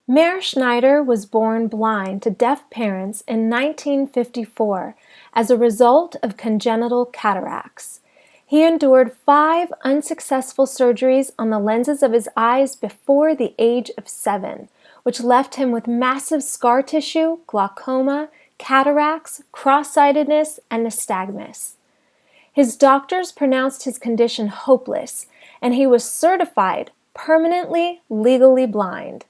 Meir Schneider was born blind to deaf parents in 1954 as a result of congenital cataracts. He endured 5 unsuccessful surgeries on the lenses of his eyes before the age of 7, which left him with massive scar tissue, glaucoma, cataracts, cross-sightedness, and nystagmus. His doctors pronounced his condition hopeless, and he was certified permanently legally blind.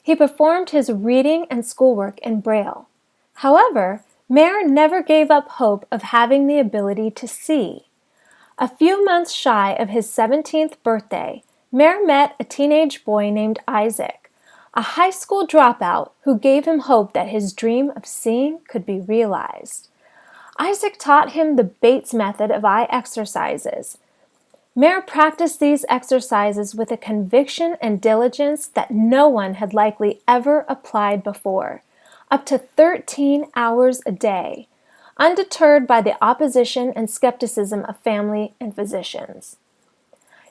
He performed his reading and schoolwork in Braille. However, Meir never gave up hope of having the ability to see. A few months shy of his 17th birthday, Meir met a teenage boy named Isaac, a high school dropout who gave him hope that his dream of seeing could be realized. Isaac taught him the Bates method of eye exercises. Meir practiced these exercises with a conviction and diligence that no one had likely ever applied before, up to 13 hours a day, undeterred by the opposition and skepticism of family and physicians.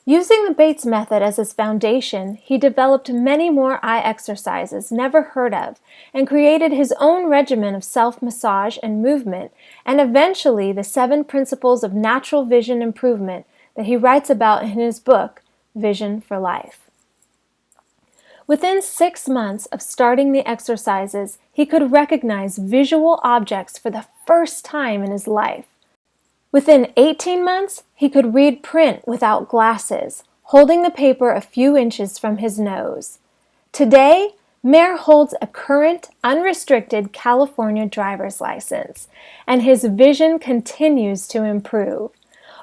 Using the Bates method as his foundation, he developed many more eye exercises never heard of and created his own regimen of self-massage and movement, and eventually the 7 principles of natural vision improvement that he writes about in his book, Vision for Life. Within 6 months of starting the exercises, he could recognize visual objects for the first time in his life. Within 18 months, he could read print without glasses, holding the paper a few inches from his nose. Today, Meir holds a current, unrestricted California driver's license, and his vision continues to improve.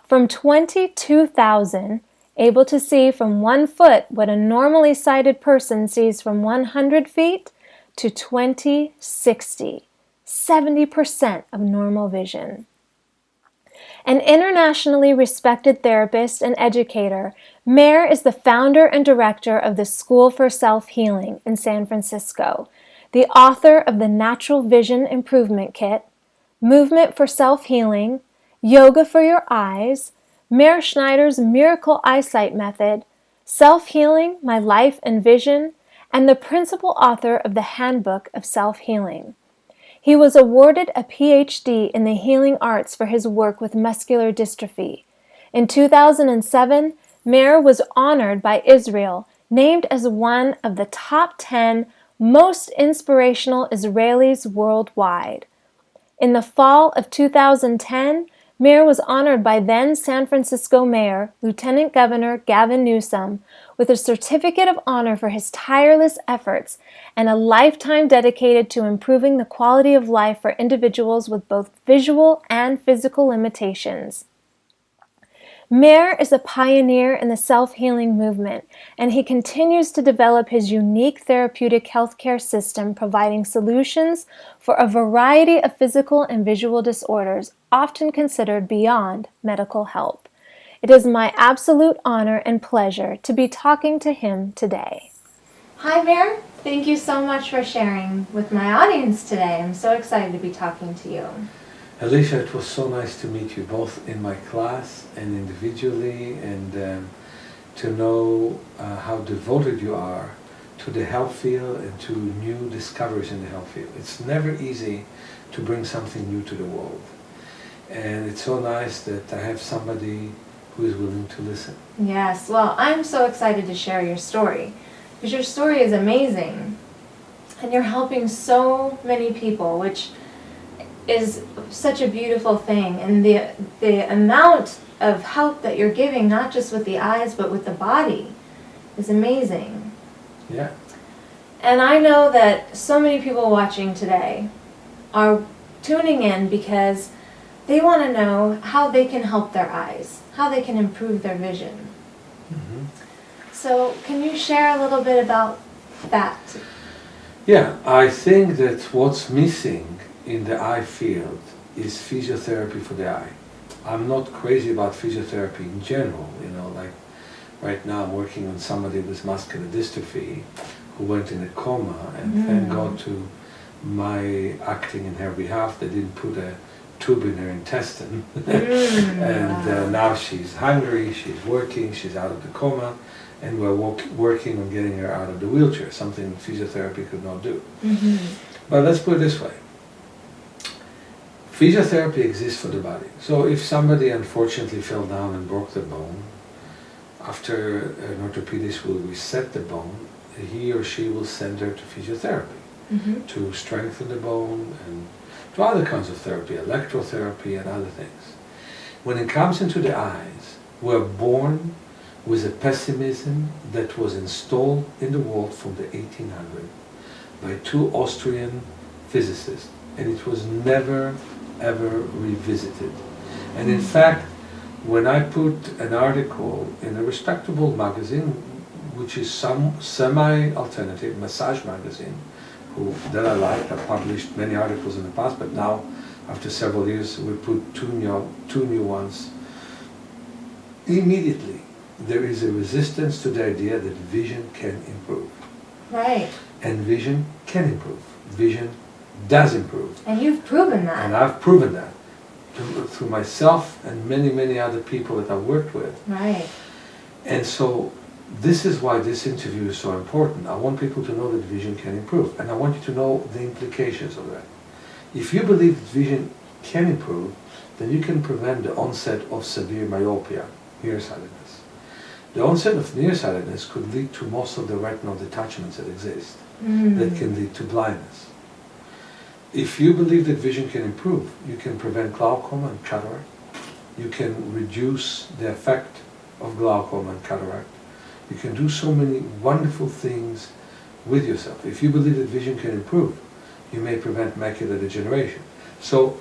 From 22,000, able to see from 1 foot what a normally sighted person sees from 100 feet, to 20/60, 70% of normal vision. An internationally respected therapist and educator, Meir is the founder and director of the School for Self-Healing in San Francisco, the author of the Natural Vision Improvement Kit, Movement for Self-Healing, Yoga for Your Eyes, Meir Schneider's Miracle Eyesight Method, Self-Healing, My Life and Vision, and the principal author of the Handbook of Self-Healing. He was awarded a PhD in the healing arts for his work with muscular dystrophy. In 2007, Meir was honored by Israel, named as one of the top 10 most inspirational Israelis worldwide. In the fall of 2010, Meir was honored by then San Francisco Mayor, Lieutenant Governor Gavin Newsom, with a certificate of honor for his tireless efforts and a lifetime dedicated to improving the quality of life for individuals with both visual and physical limitations. Meir is a pioneer in the self-healing movement, and he continues to develop his unique therapeutic healthcare system, providing solutions for a variety of physical and visual disorders, often considered beyond medical help. It is my absolute honor and pleasure to be talking to him today. Hi, Meir. Thank you so much for sharing with my audience today. I'm so excited to be talking to you. Alicia, it was so nice to meet you both in my class and individually, and to know how devoted you are to the health field and to new discoveries in the health field. It's never easy to bring something new to the world. And it's so nice that I have somebody who is willing to listen. Yes, well, I'm so excited to share your story, because your story is amazing. And you're helping so many people, which is such a beautiful thing. And the amount of help that you're giving, not just with the eyes, but with the body, is amazing. Yeah. And I know that so many people watching today are tuning in because they want to know how they can help their eyes, how they can improve their vision. Mm-hmm. So can you share a little bit about that? Yeah, I think that what's missing in the eye field is physiotherapy for the eye. I'm not crazy about physiotherapy in general, like right now I'm working on somebody with muscular dystrophy who went in a coma, and thank God to my acting in her behalf, they didn't put a tube in her intestine. And now she's hungry, she's working, she's out of the coma, and we're working on getting her out of the wheelchair, something physiotherapy could not do. But let's put it this way. Physiotherapy exists for the body. So if somebody unfortunately fell down and broke the bone, after an orthopedist will reset the bone, he or she will send her to physiotherapy to strengthen the bone and to other kinds of therapy, electrotherapy and other things. When it comes into the eyes, we're born with a pessimism that was installed in the world from the 1800s by two Austrian physicists, and it was never ever revisited. And in fact, when I put an article in a respectable magazine, which is some semi-alternative massage magazine, that I like, I've published many articles in the past, but now, after several years, we put two new ones. Immediately, there is a resistance to the idea that vision can improve. Right. And vision can improve. Vision does improve. And you've proven that. And I've proven that through myself and many, many other people that I've worked with. Right. And so this is why this interview is so important. I want people to know that vision can improve, and I want you to know the implications of that. If you believe that vision can improve, then you can prevent the onset of severe myopia, nearsightedness. The onset of nearsightedness could lead to most of the retinal detachments that exist, that can lead to blindness. If you believe that vision can improve, you can prevent glaucoma and cataract. You can reduce the effect of glaucoma and cataract. You can do so many wonderful things with yourself. If you believe that vision can improve, you may prevent macular degeneration. So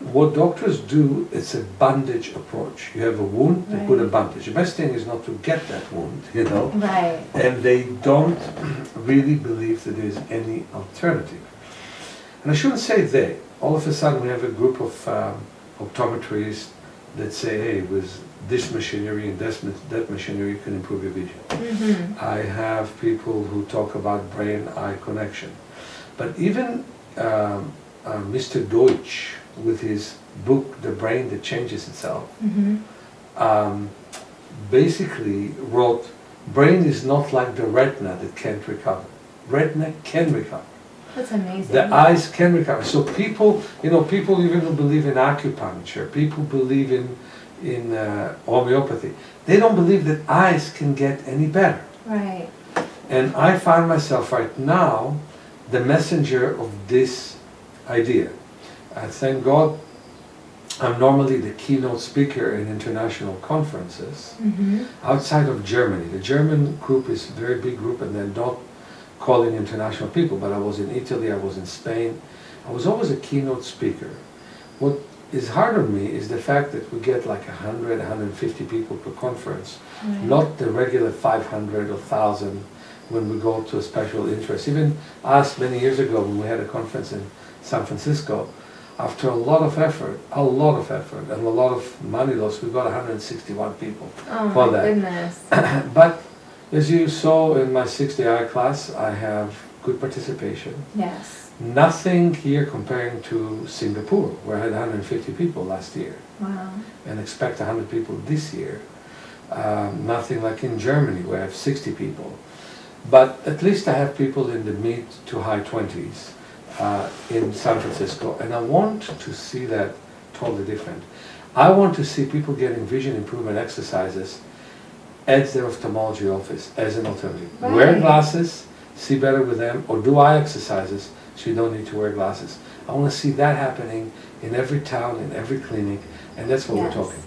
what doctors do, it's a bandage approach. You have a wound, they put a bandage. The best thing is not to get that wound, you know. Right. And they don't really believe that there is any alternative. And I shouldn't say they. All of a sudden we have a group of optometrists that say, hey, with this machinery and that machinery you can improve your vision. I have people who talk about brain-eye connection. But even Mr. Deutsch, with his book, The Brain That Changes Itself, basically wrote, brain is not like the retina that can't recover. Retina can recover. That's amazing. The eyes can recover. So people, you know, people even who believe in acupuncture, people believe in homeopathy, they don't believe that eyes can get any better. Right. And I find myself right now the messenger of this idea. Thank God I'm normally the keynote speaker in international conferences outside of Germany. The German group is a very big group, and they're not calling international people, but I was in Italy, I was in Spain. I was always a keynote speaker. What is hard on me is the fact that we get like 100, 150 people per conference, not the regular 500 or 1,000 when we go to a special interest. Even us many years ago when we had a conference in San Francisco, after a lot of effort and a lot of money lost, we got 161 people for that. Goodness. But as you saw in my 6-day class, I have good participation. Yes. Nothing here comparing to Singapore, where I had 150 people last year. Wow. And expect 100 people this year. Nothing like in Germany, where I have 60 people. But at least I have people in the mid to high 20s in San Francisco. And I want to see that totally different. I want to see people getting vision improvement exercises at their ophthalmology office as an alternative. Right. Wear glasses, see better with them, or do eye exercises so you don't need to wear glasses. I want to see that happening in every town, in every clinic, and that's what we're talking.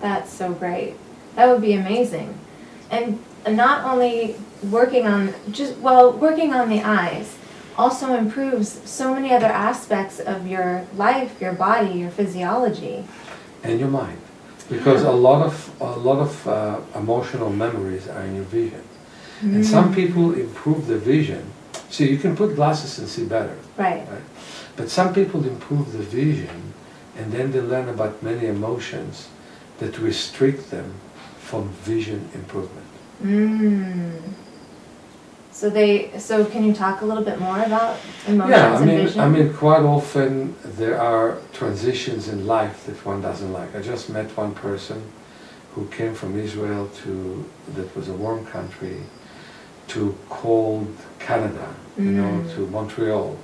That's so great. That would be amazing. And not only working on working on the eyes also improves so many other aspects of your life, your body, your physiology. And your mind. Because a lot of emotional memories are in your vision. And some people improve the vision. See, you can put glasses and see better. Right. But some people improve the vision, and then they learn about many emotions that restrict them from vision improvement. So can you talk a little bit more about emotions Yeah, and vision? I mean, quite often there are transitions in life that one doesn't like. I just met one person who came from Israel that was a warm country, to cold Canada, to Montreal.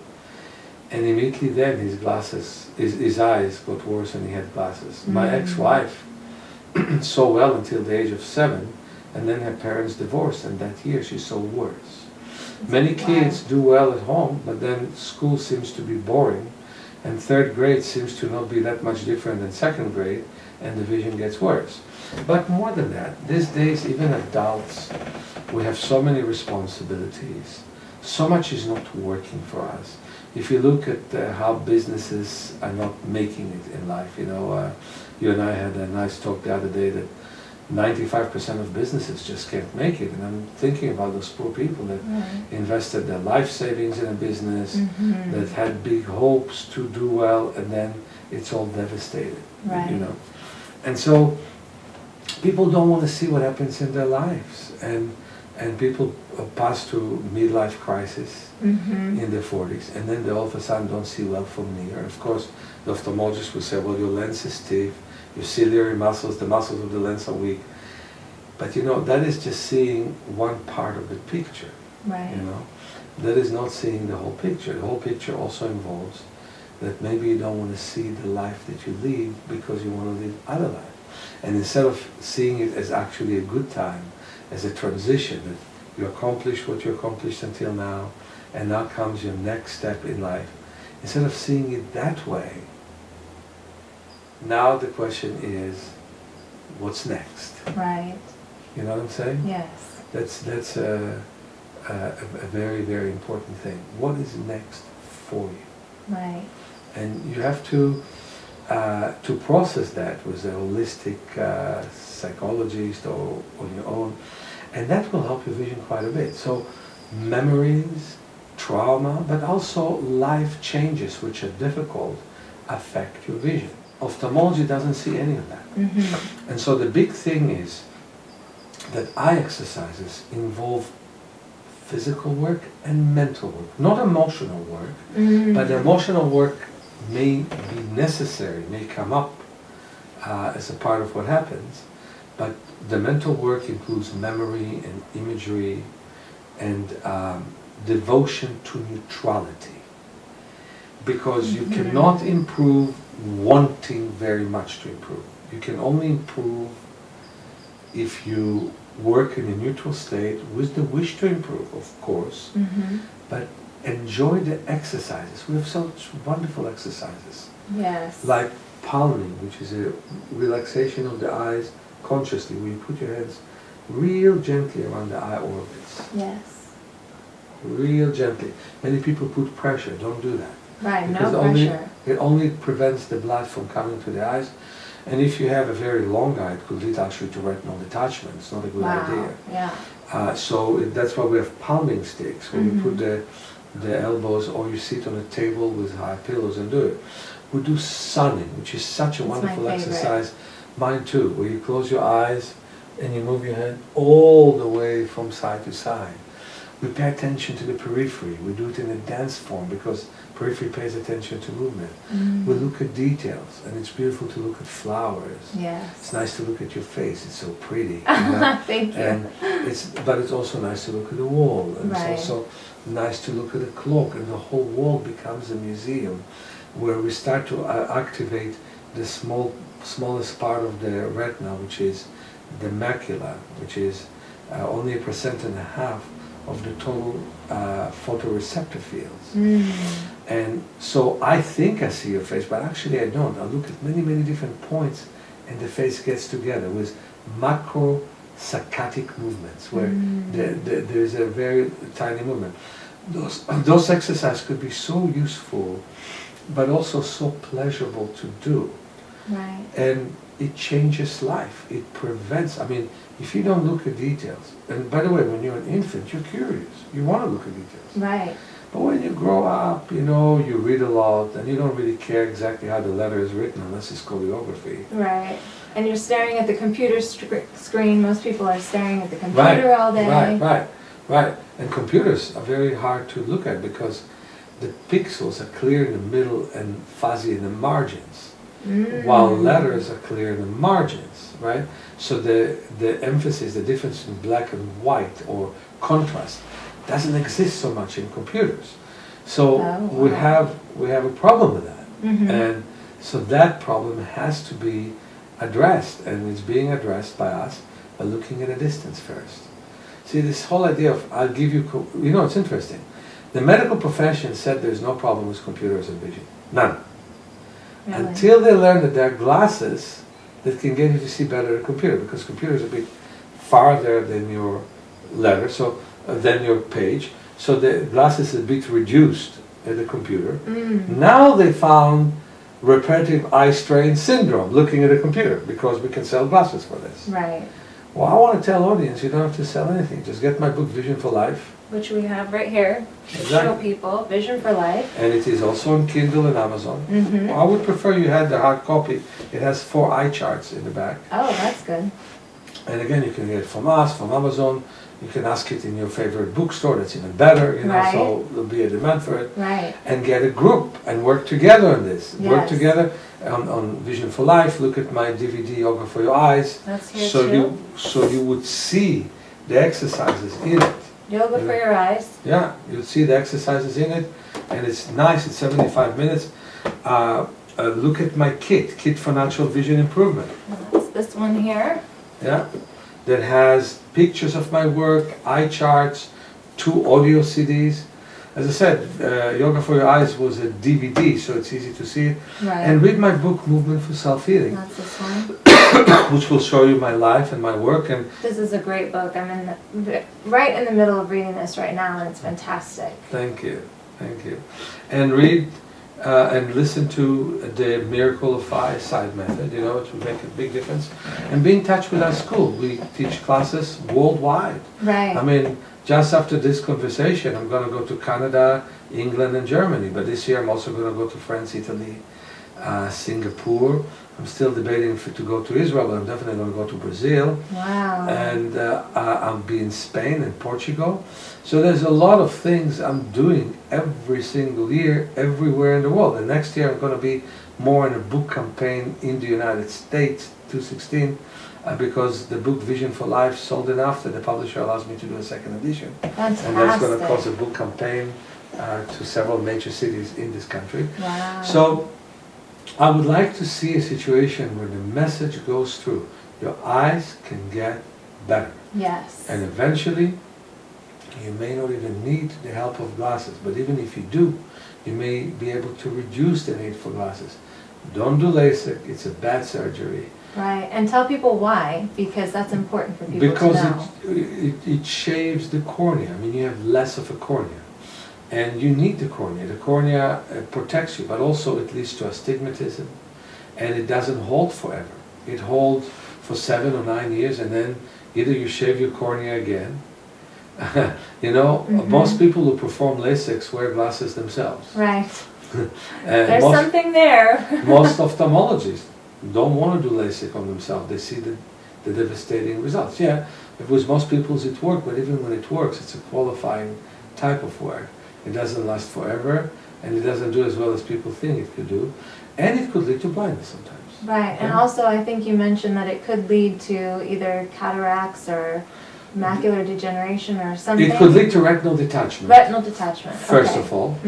And immediately then his eyes got worse and he had glasses. My ex-wife saw well until the age of 7, and then her parents divorced, and that year she saw worse. Many kids do well at home, but then school seems to be boring, and 3rd grade seems to not be that much different than 2nd grade, and the vision gets worse. But more than that, these days, even adults, we have so many responsibilities. So much is not working for us. If you look at how businesses are not making it in life, you and I had a nice talk the other day that 95% of businesses just can't make it. And I'm thinking about those poor people that invested their life savings in a business, that had big hopes to do well, and then it's all devastated, And so people don't want to see what happens in their lives. And people pass through midlife crisis in their 40s, and then they all of a sudden don't see well from near. Of course, the ophthalmologist will say, well, your lens is stiff, your ciliary muscles, the muscles of the lens are weak. But that is just seeing one part of the picture. Right. That is not seeing the whole picture. The whole picture also involves that maybe you don't want to see the life that you live because you want to live other life. And instead of seeing it as actually a good time, as a transition, that you accomplished what you accomplished until now, and now comes your next step in life. Instead of seeing it that way, now the question is, what's next? Right. You know what I'm saying? Yes. That's a very, very important thing. What is next for you? Right. And you have to process that with a holistic psychologist or on your own, and that will help your vision quite a bit. So memories, trauma, but also life changes which are difficult affect your vision. Ophthalmology doesn't see any of that. And so the big thing is that eye exercises involve physical work and mental work, not emotional work, but the emotional work may be necessary, may come up as a part of what happens, but the mental work includes memory and imagery and devotion to neutrality, because you cannot improve wanting very much to improve. You can only improve if you work in a neutral state with the wish to improve, of course, but enjoy the exercises. We have such wonderful exercises. Yes. Like palming, which is a relaxation of the eyes consciously, where you put your hands real gently around the eye orbits. Yes. Real gently. Many people put pressure. Don't do that. Right, Because no pressure. it only prevents the blood from coming to the eyes. And if you have a very long eye, it could lead actually to retinal detachment. It's not a good idea. Yeah. So that's why we have palming sticks, where you put the elbows, or you sit on a table with high pillows and do it. We do sunning, which is such a wonderful exercise. Mine too, where you close your eyes and you move your head all the way from side to side. We pay attention to the periphery. We do it in a dance form because periphery pays attention to movement. We look at details, and it's beautiful to look at flowers. Yes. It's nice to look at your face. It's so pretty. Thank you. And but it's also nice to look at the wall. And Right. it's also nice to look at the clock, and the whole wall becomes a museum where we start to activate the smallest part of the retina, which is the macula, which is only 1.5% of the total photoreceptor fields. And so I think I see your face, but actually I don't. I look at many, many different points, and the face gets together with macrosaccadic movements, where there's a very tiny movement. Those exercises could be so useful, but also so pleasurable to do. Right. And it changes life. It prevents, if you don't look at details, and by the way, when you're an infant, you're curious. You want to look at details. Right. But when you grow up, you read a lot, and you don't really care exactly how the letter is written unless it's choreography. Right. And you're staring at the computer screen. Most people are staring at the computer all day. Right. Right, and computers are very hard to look at because the pixels are clear in the middle and fuzzy in the margins, while letters are clear in the margins, right? So the emphasis, the difference in black and white or contrast doesn't exist so much in computers. So we have a problem with that. And so that problem has to be addressed, and it's being addressed by us by looking at a distance first. See, this whole idea of, I'll give you, it's interesting. The medical profession said there's no problem with computers and vision. None. Really? Until they learn that there are glasses that can get you to see better than a computer, because computers are a bit farther than your letter, than your page. So the glasses are a bit reduced at the computer. Now they found repetitive eye strain syndrome looking at a computer, because we can sell glasses for this. Right. Well, I want to tell audience, you don't have to sell anything. Just get my book, Vision for Life. Which we have right here. Exactly. Show people, Vision for Life. And it is also on Kindle and Amazon. I would prefer you had the hard copy. It has 4 eye charts in the back. Oh, that's good. And again, you can get it from us, from Amazon. You can ask it in your favorite bookstore, that's even better, Right. so there'll be a demand for it. Right. And get a group and work together on this. Yes. Work together on Vision for Life. Look at my DVD, Yoga for Your Eyes. That's here so too. you would see the exercises in it. Yoga for Your Eyes. Yeah, you'll see the exercises in it, and it's nice. It's 75 minutes. Look at my kit for natural vision improvement. That's this one here. Yeah, that has pictures of my work, eye charts, 2 audio CDs. As I said, Yoga for Your Eyes was a DVD, so it's easy to see it. Right. And read my book, Movement for Self-Healing. That's this one. Which will show you my life and my work. And this is a great book. I'm right in the middle of reading this right now, and it's fantastic. Thank you. And read and listen to the Miracle of Eyesight method. It will make a big difference. And be in touch with our school. We teach classes worldwide. Right. I mean, just after this conversation, I'm going to go to Canada, England, and Germany. But this year, I'm also going to go to France, Italy, Singapore. I'm still debating to go to Israel, but I'm definitely going to go to Brazil. Wow. And I'll be in Spain and Portugal. So there's a lot of things I'm doing every single year, everywhere in the world. And next year I'm going to be more in a book campaign in the United States, 2016, because the book Vision for Life sold enough that the publisher allows me to do a second edition. Fantastic. And that's going to cause a book campaign to several major cities in this country. Wow. So I would like to see a situation where the message goes through. Your eyes can get better. Yes. And eventually, you may not even need the help of glasses. But even if you do, you may be able to reduce the need for glasses. Don't do LASIK. It's a bad surgery. Right. And tell people why, because that's important for people because to know. it shaves the cornea. I mean, you have less of a cornea. And you need the cornea. The cornea protects you, but also it leads to astigmatism. And it doesn't hold forever. It holds for 7 or 9 years, and then either you shave your cornea again. Most people who perform LASIK wear glasses themselves. Right. There's something there. Most ophthalmologists don't want to do LASIK on themselves. They see the devastating results. Yeah, with most people it works, but even when it works, it's a qualifying type of work. It doesn't last forever, and it doesn't do as well as people think it could do, and it could lead to blindness sometimes. Right, and also I think you mentioned that it could lead to either cataracts or macular degeneration or something. It could lead to retinal detachment. Retinal detachment. First okay. of all,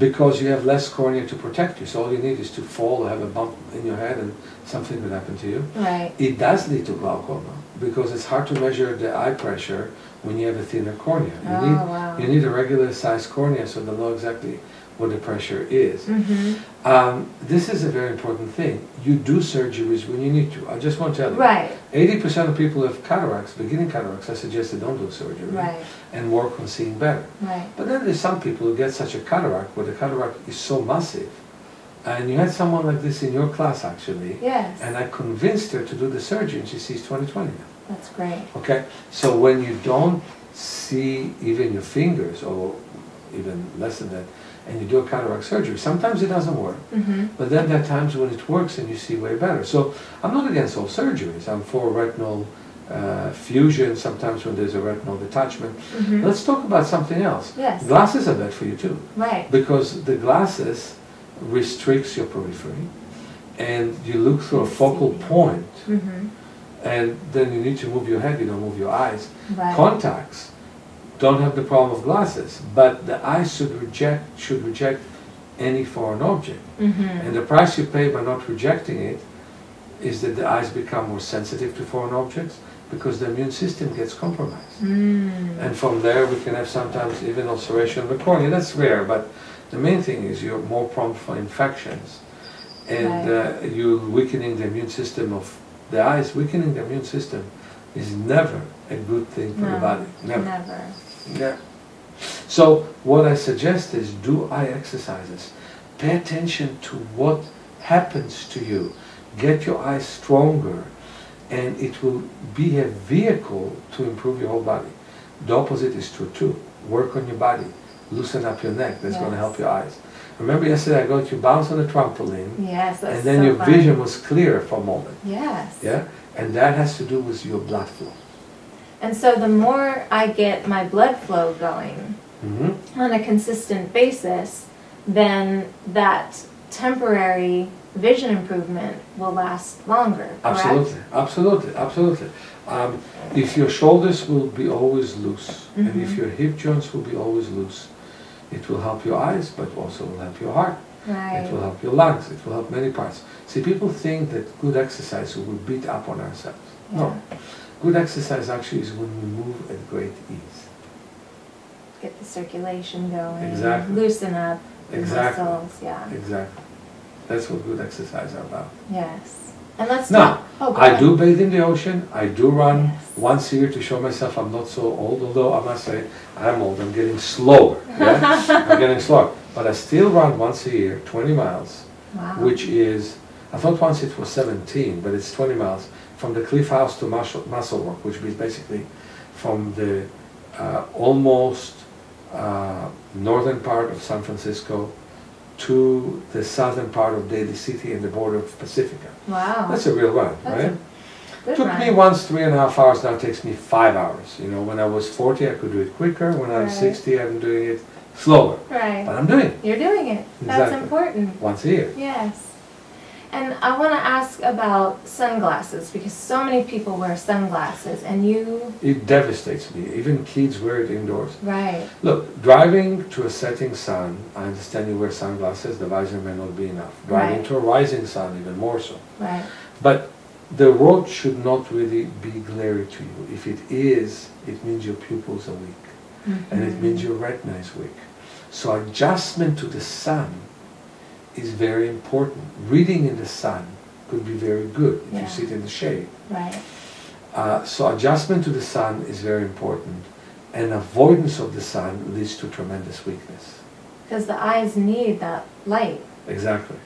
because you have less cornea to protect you, so all you need is to fall or have a bump in your head and something could happen to you. Right. It does lead to glaucoma because it's hard to measure the eye pressure when you have a thinner cornea. You need a regular sized cornea so they'll know exactly what the pressure is. This is a very important thing. You do surgeries when you need to. I just want to tell you. Right. 80% of people who have cataracts, beginning cataracts, I suggest they don't do surgery. Right. And work on seeing better. Right. But then there's some people who get such a cataract where the cataract is so massive. And you had someone like this in your class actually. Yes. And I convinced her to do the surgery and she sees 20/20 now. That's great. Okay, so when you don't see even your fingers or even less than that, and you do a cataract surgery, sometimes it doesn't work. But then there are times when it works and you see way better. So I'm not against all surgeries. I'm for retinal fusion, sometimes when there's a retinal detachment. Mhm. Let's talk about something else. Yes. Glasses are bad for you too, Right. because the glasses restricts your periphery, and you look through a focal point, Mhm. and then you need to move your head, you don't move your eyes. Right. Contacts don't have the problem of glasses, but the eye should reject any foreign object. Mhm. And the price you pay by not rejecting it is that the eyes become more sensitive to foreign objects, because the immune system gets compromised. Mm. And from there we can have sometimes even ulceration of the cornea. That's rare, but the main thing is you're more prompt for infections, and you're weakening the immune system of the eyes. Weakening the immune system is never a good thing for the body. Never. Never. Yeah. So what I suggest is do eye exercises. Pay attention to what happens to you. Get your eyes stronger, and it will be a vehicle to improve your whole body. The opposite is true too. Work on your body. Loosen up your neck. That's going to help your eyes. Remember yesterday I got you bounce on a trampoline. Yes, that's and then so your fun. vision was clear for a moment. Yes. Yeah? And that has to do with your blood flow. And so the more I get my blood flow going Mm-hmm. on a consistent basis, then that temporary vision improvement will last longer, correct? Absolutely, absolutely, absolutely. If your shoulders will be always loose, and if Mhm. your hip joints will be always loose, it will help your eyes, but also will help your heart. Right. It will help your lungs. It will help many parts. See, people think that good exercise will beat up on ourselves. No. Good exercise actually is when we move at great ease. Get the circulation going. Exactly. Loosen up the Exactly. muscles. Yeah. Exactly. That's what good exercise are about. Yes. And let's Now, talk. Oh, go I ahead. do bathe in the ocean. I do run Yes. once a year to show myself I'm not so old, although I must say I'm old. I'm getting slower. Yeah? I'm getting slower. But I still run once a year, 20 miles, Wow. which is, I thought once it was 17, but it's 20 miles from the Cliff House to Muscle Rock, which is basically from the almost northern part of San Francisco to the southern part of Daly City and the border of Pacifica. Wow. That's a real run, That's right? a good Took run. me once 3.5 hours, now it takes me 5 hours. You know, when I was 40 I could do it quicker, when I was Right. 60 I'm doing it slower. Right. But I'm doing it You're doing it. That's Exactly. important. once a year. Yes. And I want to ask about sunglasses, because so many people wear sunglasses, and you... It devastates me. Even kids wear it indoors. Right. Look, driving to a setting sun, I understand you wear sunglasses, the visor may not be enough. Driving Right. to a rising sun, even more so. Right. But the road should not really be glary to you. If it is, it means your pupils are weak. And it means your retina is weak. So adjustment to the sun is very important. Reading in the sun could be very good if Yeah. you sit in the shade. Right. So adjustment to the sun is very important, and avoidance of the sun leads to tremendous weakness. Because the eyes need that light. Exactly.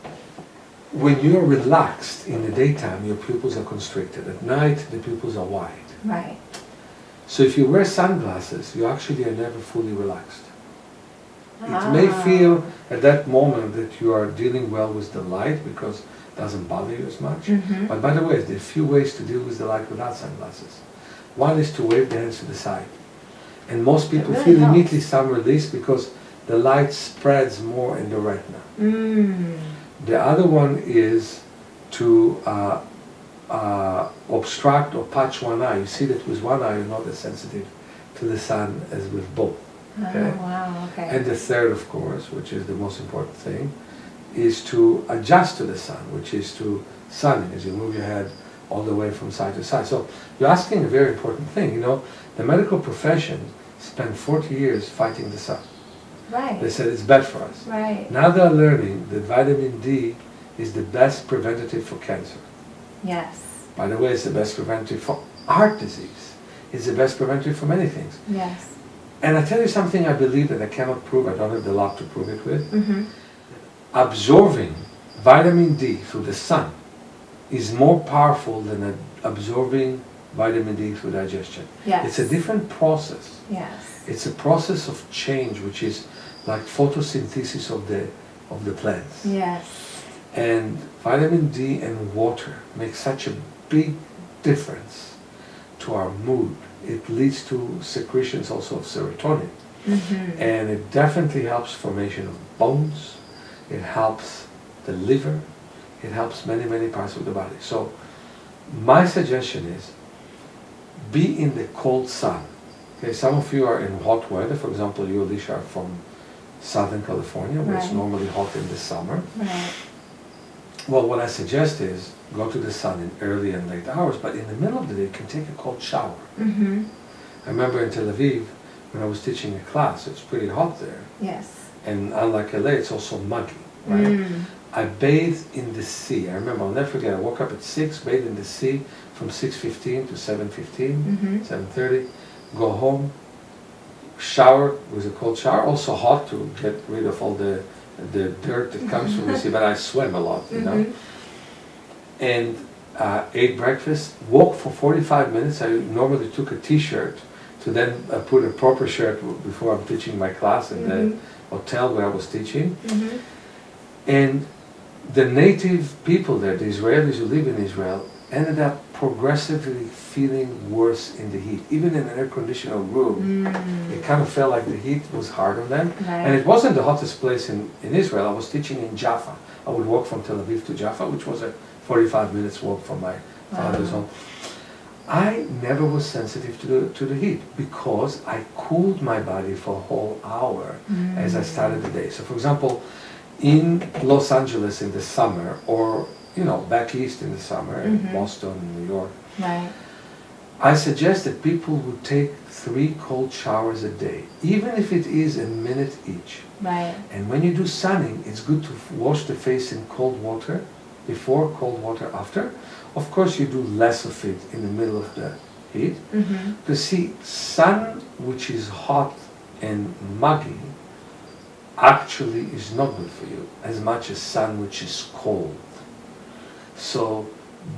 When you're relaxed in the daytime, your pupils are constricted. At night, the pupils are wide. Right. So if you wear sunglasses, you actually are never fully relaxed. It may feel at that moment that you are dealing well with the light because it doesn't bother you as much. Mhm. But by the way, there are few ways to deal with the light without sunglasses. One is to wave the hands to the side. And most people really feel helps. immediately some release because the light spreads more in the retina. Mm. The other one is to obstruct or patch one eye. You see that with one eye you're not as sensitive to the sun as with both. Okay. Oh, wow, okay. And the third, of course, which is the most important thing, is to adjust to the sun, which is to sunning as you move your head all the way from side to side. So you're asking a very important thing. You know, the medical profession spent 40 years fighting the sun. Right. They said it's bad for us. Right. Now they're learning that vitamin D is the best preventative for cancer. Yes. By the way, it's the best preventative for heart disease. It's the best preventative for many things. Yes. And I tell you something I believe that I cannot prove, I don't have the luck to prove it with. Mm-hmm. Absorbing vitamin D through the sun is more powerful than absorbing vitamin D through digestion. Yes. It's a different process. Yes. It's a process of change, which is like photosynthesis of the plants. Yes. And vitamin D and water make such a big difference to our mood. It leads to secretions also of serotonin. And it definitely helps formation of bones. It helps the liver. It helps many, many parts of the body. So my suggestion is be in the cold sun. Okay, some of you are in hot weather. For example, you, Alicia, are from Southern California, where it's normally hot in the summer. Right. Well, what I suggest is go to the sun in early and late hours, but in the middle of the day, you can take a cold shower. I remember in Tel Aviv, when I was teaching a class, it's pretty hot there. Yes. And unlike LA, it's also muggy, right? I bathed in the sea. I remember, I'll never forget, I woke up at 6, bathed in the sea from 6:15 to 7:15, 7:30, go home, shower with a cold shower, also hot to get rid of all the dirt that comes from the sea, but I swim a lot, you know. And ate breakfast, walked for 45 minutes. I normally took a t-shirt to then put a proper shirt before I'm teaching my class in the hotel where I was teaching. And the native people there, the Israelis who live in Israel, ended up progressively feeling worse in the heat. Even in an air-conditioned room, it kind of felt like the heat was hard on them. And it wasn't the hottest place in Israel. I was teaching in Jaffa. I would walk from Tel Aviv to Jaffa, which was a 45 minutes walk from my father's home. I never was sensitive to the heat because I cooled my body for a whole hour as I started the day. So for example, in Los Angeles in the summer, or you know, back east in the summer, in Boston, New York, I suggest that people would take 3 cold showers a day, even if it is a minute each. And when you do sunning, it's good to wash the face in cold water before, cold water after. Of course, you do less of it in the middle of the heat. Because see, sun which is hot and muggy actually is not good for you as much as sun which is cold. So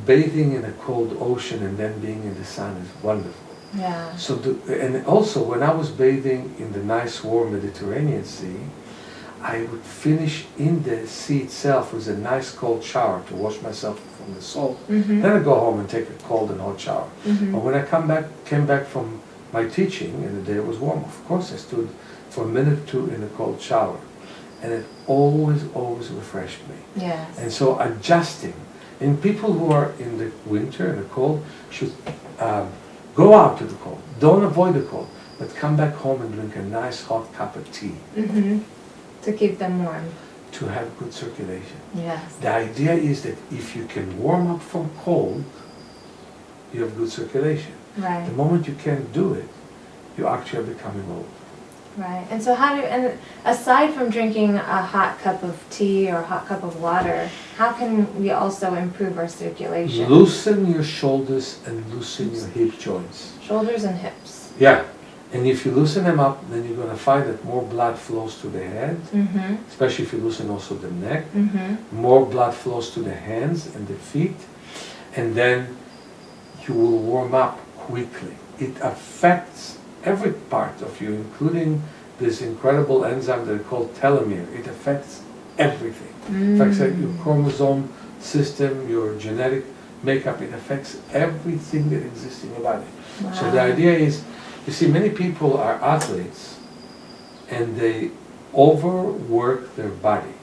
bathing in a cold ocean and then being in the sun is wonderful. So and also when I was bathing in the nice warm Mediterranean Sea, I would finish in the sea itself with a nice cold shower to wash myself from the salt. Then I'd go home and take a cold and hot shower. But when I came back from my teaching and the day was warm, of course I stood for a minute or two in a cold shower. And it always refreshed me. And so adjusting. And people who are in the winter and the cold should go out to the cold. Don't avoid the cold, but come back home and drink a nice hot cup of tea. To keep them warm. To have good circulation. Yes. The idea is that if you can warm up from cold, you have good circulation. The moment you can't do it, you actually are becoming old. And so and aside from drinking a hot cup of tea or a hot cup of water, how can we also improve our circulation? Loosen your shoulders and loosen your hip joints. Shoulders and hips. And if you loosen them up, then you're going to find that more blood flows to the head, especially if you loosen also the neck. More blood flows to the hands and the feet, and then you will warm up quickly. It affects every part of you, including this incredible enzyme that is called telomere. It affects everything. It affects your chromosome system, your genetic makeup. It affects everything that exists in your body. So the idea is, you see, many people are athletes and they overwork their body.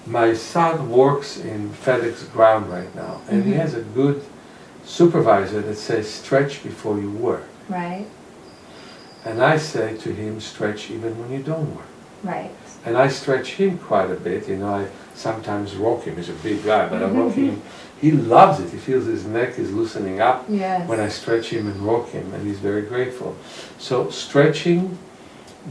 My son works in FedEx Ground right now, and he has a good supervisor that says stretch before you work. And I say to him, stretch even when you don't work. And I stretch him quite a bit. You know, I sometimes rock him. He's a big guy, but I rock him. He loves it. He feels his neck is loosening up when I stretch him and rock him, and he's very grateful. So stretching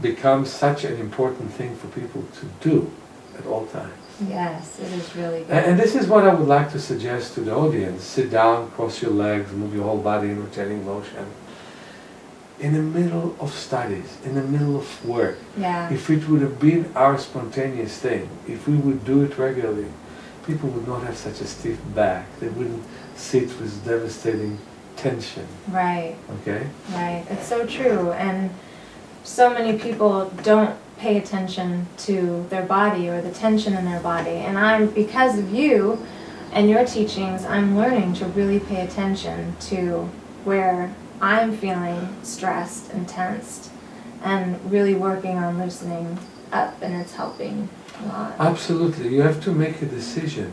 becomes such an important thing for people to do at all times. Yes, it is really good. And this is what I would like to suggest to the audience. Sit down, cross your legs, move your whole body in rotating motion. In the middle of studies, in the middle of work, if it would have been our spontaneous thing, if we would do it regularly, people would not have such a stiff back. They wouldn't sit with devastating tension. Okay? It's so true. And so many people don't pay attention to their body or the tension in their body. And because of you and your teachings, I'm learning to really pay attention to where I'm feeling stressed and tensed and really working on loosening up, and it's helping a lot. Absolutely. You have to make a decision.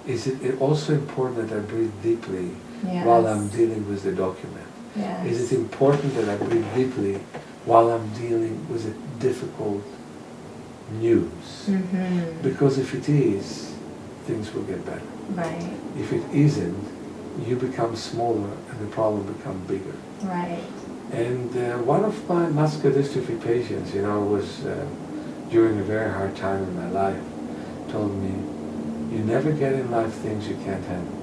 Is it also important that I breathe deeply while I'm dealing with the document? Yes. Is it important that I breathe deeply while I'm dealing with a difficult news? Mm-hmm. Because if it is, things will get better. Right. If it isn't, you become smaller and the problem becomes bigger. Right. And one of my muscular dystrophy patients, was during a very hard time in my life, told me, you never get in life things you can't handle.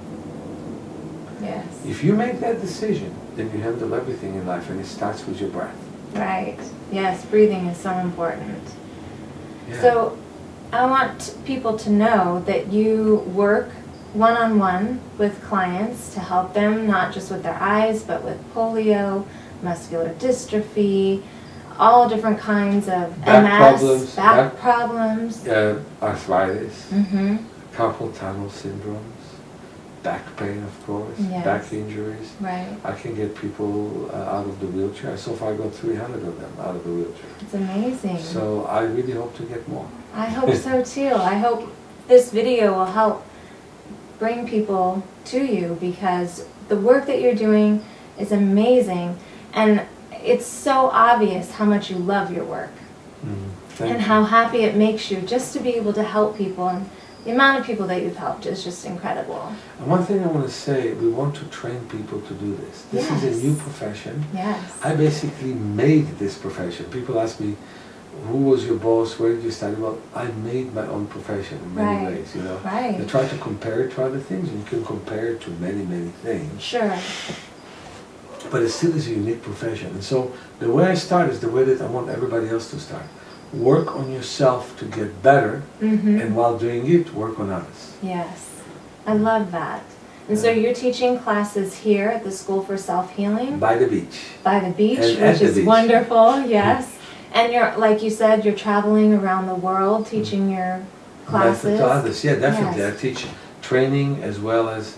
Yes. If you make that decision, then you handle everything in life, and it starts with your breath. Right. Yes, breathing is so important. Yeah. So I want people to know that you work one-on-one with clients to help them, not just with their eyes, but with polio, muscular dystrophy, all different kinds of MS, back problems. Arthritis, Mm-hmm. carpal tunnel syndromes, back pain, of course, Yes. back injuries. Right. I can get people out of the wheelchair. So far I got 300 of them out of the wheelchair. It's amazing. So I really hope to get more. I hope so too. I hope this video will help bring people to you, because the work that you're doing is amazing, and it's so obvious how much you love your work and how happy it makes you just to be able to help people, and the amount of people that you've helped is just incredible. And one thing I want to say, we want to train people to do this. This is a new profession. Yes. I basically made this profession. People ask me, who was your boss, where did you study? Well, I made my own profession in many ways, Right. They try to compare it to other things, and you can compare it to many, many things. Sure. But it still is a unique profession. And so the way I start is the way that I want everybody else to start. Work on yourself to get better, Mm-hmm. and while doing it, work on others. Yes. I love that. And so you're teaching classes here at the School for Self-Healing? By the beach. By the beach, And at which the is beach. wonderful, yes. And you're, like you said, you're traveling around the world teaching your classes. To others, yeah, definitely. Yes. I teach training as well as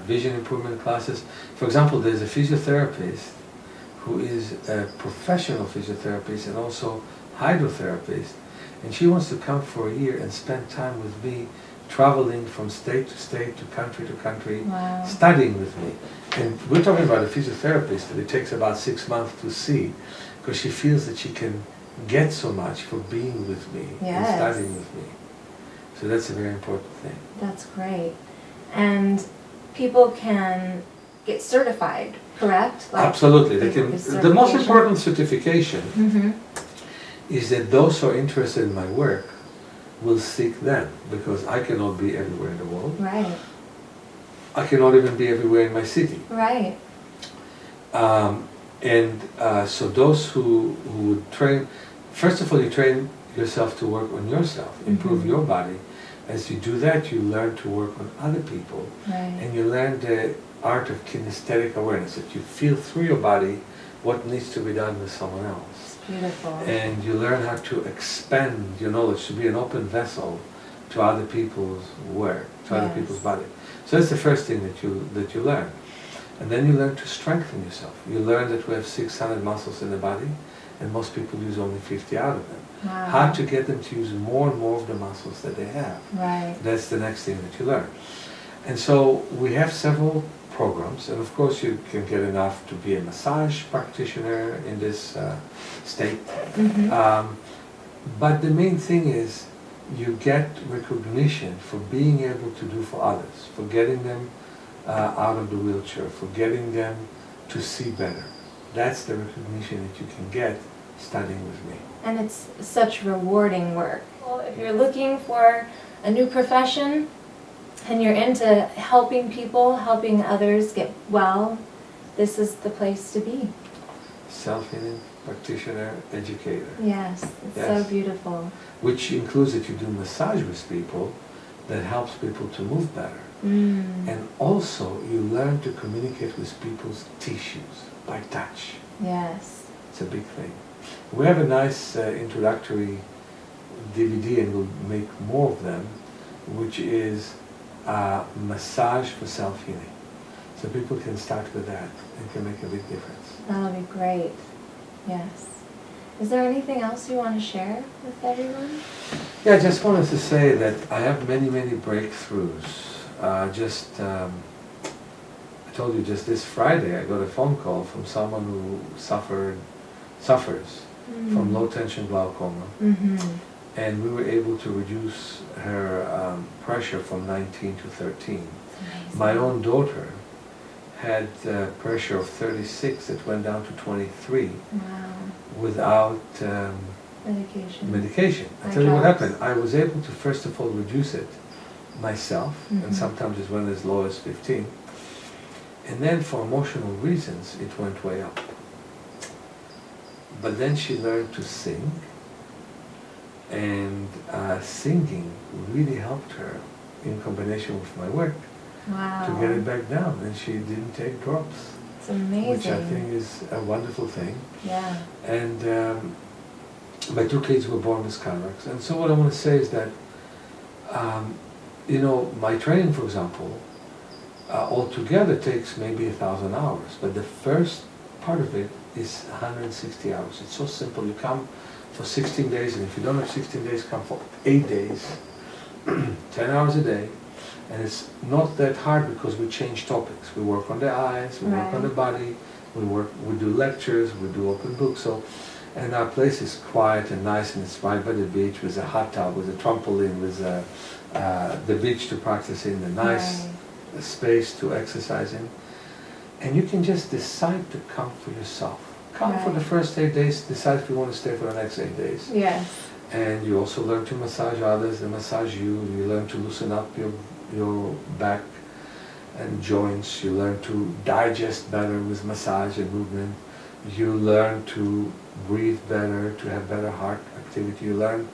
vision improvement classes. For example, there's a physiotherapist who is a professional physiotherapist and also hydrotherapist, and she wants to come for a year and spend time with me, traveling from state to state, to country, Wow. studying with me. And we're talking about a physiotherapist that it takes about 6 months to see, because she feels that she can get so much for being with me and Yes. studying with me. So that's a very important thing. That's great. And people can get certified, correct? Absolutely. They can. The most important certification Mm-hmm. is that those who are interested in my work will seek them, because I cannot be everywhere in the world. Right. I cannot even be everywhere in my city. Right. So those who would train, first of all, you train yourself to work on yourself, improve Mhm. your body. As you do that, you learn to work on other people, Right. and you learn the art of kinesthetic awareness, that you feel through your body what needs to be done with someone else. It's beautiful. And you learn how to expand your knowledge to be an open vessel to other people's work, to other Yes. people's body. So that's the first thing that you learn. And then you learn to strengthen yourself. You learn that we have 600 muscles in the body, and most people use only 50 out of them. Wow. How to get them to use more and more of the muscles that they have. Right. That's the next thing that you learn. And so we have several programs, and of course you can get enough to be a massage practitioner in this state. Mm-hmm. But the main thing is you get recognition for being able to do for others, for getting them out of the wheelchair, for getting them to see better. That's the recognition that you can get studying with me. And it's such rewarding work. Well, if you're looking for a new profession and you're into helping people, helping others get well, this is the place to be. Self-healing practitioner, educator. Yes, it's Yes. so beautiful. Which includes that you do massage with people that helps people to move better. And also you learn to communicate with people's tissues by touch. Yes. It's a big thing. We have a nice introductory DVD, and we'll make more of them, which is massage for self-healing. So people can start with that and can make a big difference. That'll be great. Yes. Is there anything else you want to share with everyone? Yeah, I just wanted to say that I have many, many breakthroughs. I told you just this Friday I got a phone call from someone who suffers from low tension glaucoma. And we were able to reduce her pressure from 19 to 13. My own daughter had pressure of 36, it went down to 23 without medication. I tell you what happened. I was able to first of all reduce it myself, and sometimes it went as low as 15. And then for emotional reasons, it went way up. But then she learned to sing, and singing really helped her in combination with my work to get it back down, and she didn't take drops. It's amazing. Which I think is a wonderful thing. Yeah. And my 2 kids were born with cataracts. And so what I want to say is that, you know, my training, for example, altogether takes maybe 1,000 hours, but the first part of it is 160 hours. It's so simple. You come for 16 days, and if you don't have 16 days, come for 8 days, 10 hours a day. And it's not that hard because we change topics. We work on the eyes, we work on the body, we do lectures, we do open books. So, and our place is quiet and nice, and it's right by the beach with a hot tub, with a trampoline, with the beach to practice in, the nice space to exercise in. And you can just decide to come for yourself. Come for the first 8 days, decide if you want to stay for the next 8 days. Yes. And you also learn to massage others, they massage you, you learn to loosen up your back and joints, you learn to digest better with massage and movement, you learn to breathe better, to have better heart activity, you learn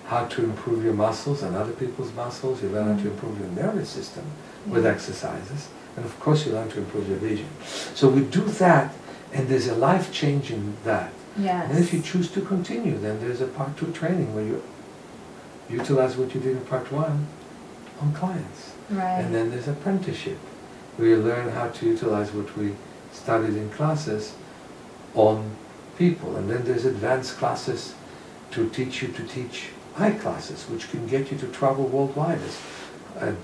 how to improve your muscles and other people's muscles, you learn how to improve your nervous system with exercises, and of course you learn to improve your vision. So we do that, and there's a life change in that. Yes. And if you choose to continue, then there's a part 2 training where you utilize what you did in part 1 on clients. And then there's apprenticeship, where you learn how to utilize what we studied in classes on people. And then there's advanced classes to teach you to teach eye classes, which can get you to travel worldwide.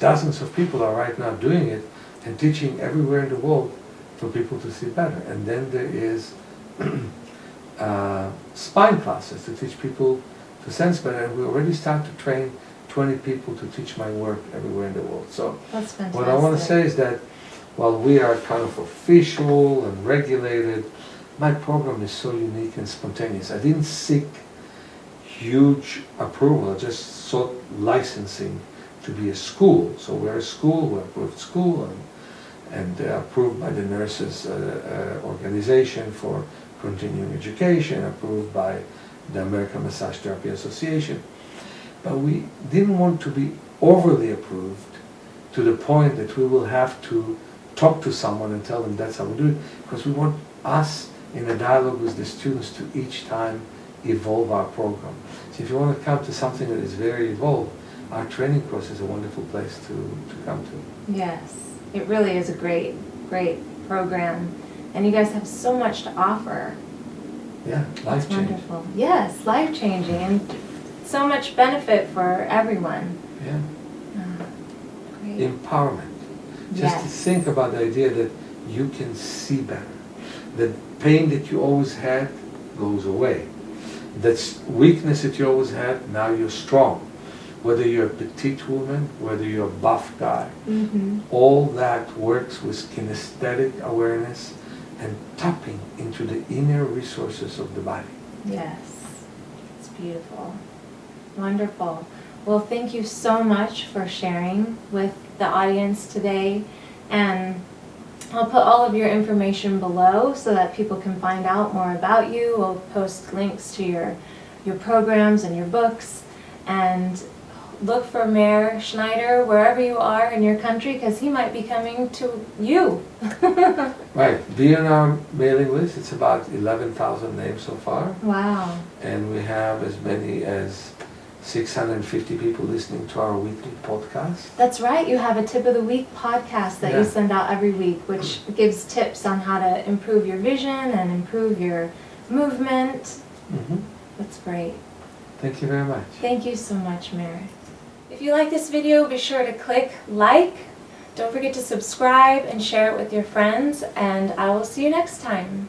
Dozens of people are right now doing it and teaching everywhere in the world for people to see better. And then there is spine classes to teach people to sense better, and we already start to train 20 people to teach my work everywhere in the world. So that's fantastic. What I want to say is that while we are kind of official and regulated, my program is so unique and spontaneous. I didn't seek huge approval, I just sought licensing to be a school. So we're a school, we're approved school, and approved by the nurses organization for continuing education, approved by the American Massage Therapy Association. But we didn't want to be overly approved to the point that we will have to talk to someone and tell them that's how we do it, because we want us in a dialogue with the students to each time evolve our program. So if you want to come to something that is very evolved, our training course is a wonderful place to come to. Yes, it really is a great program, and you guys have so much to offer. Yeah, life-changing. Wonderful. Yes, life-changing, and so much benefit for everyone. Yeah. Great. Empowerment. Just to think about the idea that you can see better. The pain that you always had goes away. That weakness that you always had, now you're strong. Whether you're a petite woman, whether you're a buff guy, all that works with kinesthetic awareness and tapping into the inner resources of the body. Yes, it's beautiful. Wonderful. Well, thank you so much for sharing with the audience today, and I'll put all of your information below so that people can find out more about you. We'll post links to your programs and your books, and look for Meir Schneider wherever you are in your country, because he might be coming to you. Right. Be on our mailing list. It's about 11,000 names so far. Wow. And we have as many as 650 people listening to our weekly podcast. That's right. You have a Tip of the Week podcast that you send out every week, which gives tips on how to improve your vision and improve your movement. That's great. Thank you very much. Thank you so much, Meir. If you like this video, be sure to click like. Don't forget to subscribe and share it with your friends, and I will see you next time.